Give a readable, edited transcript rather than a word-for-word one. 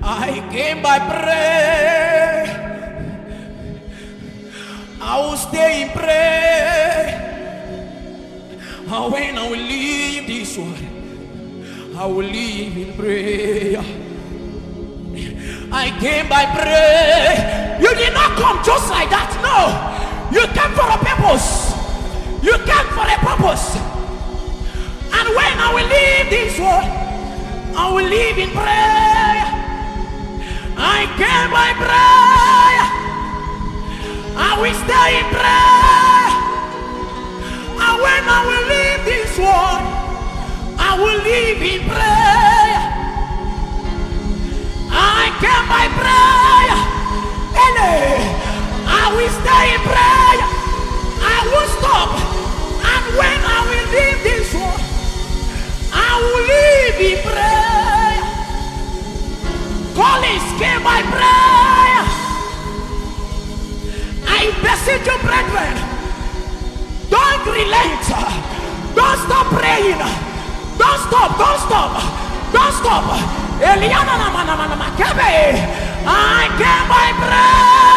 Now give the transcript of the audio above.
I came by prayer. I will stay in prayer. And when I will leave this world, I will live in prayer. I came by prayer. You did not come just like that. No, you came for a purpose. You came for a purpose. And when I will leave this world, I will live in prayer. I came by prayer. I will stay in prayer. And when I will leave this world, I will live in prayer. I came by prayer. And I will stay in prayer. I will stop. And when I will leave this world, I will live in prayer. Collins came by prayer. I beseech you, brethren, don't relent. Don't stop praying. Don't stop. Don't stop. Don't stop. I came by prayer.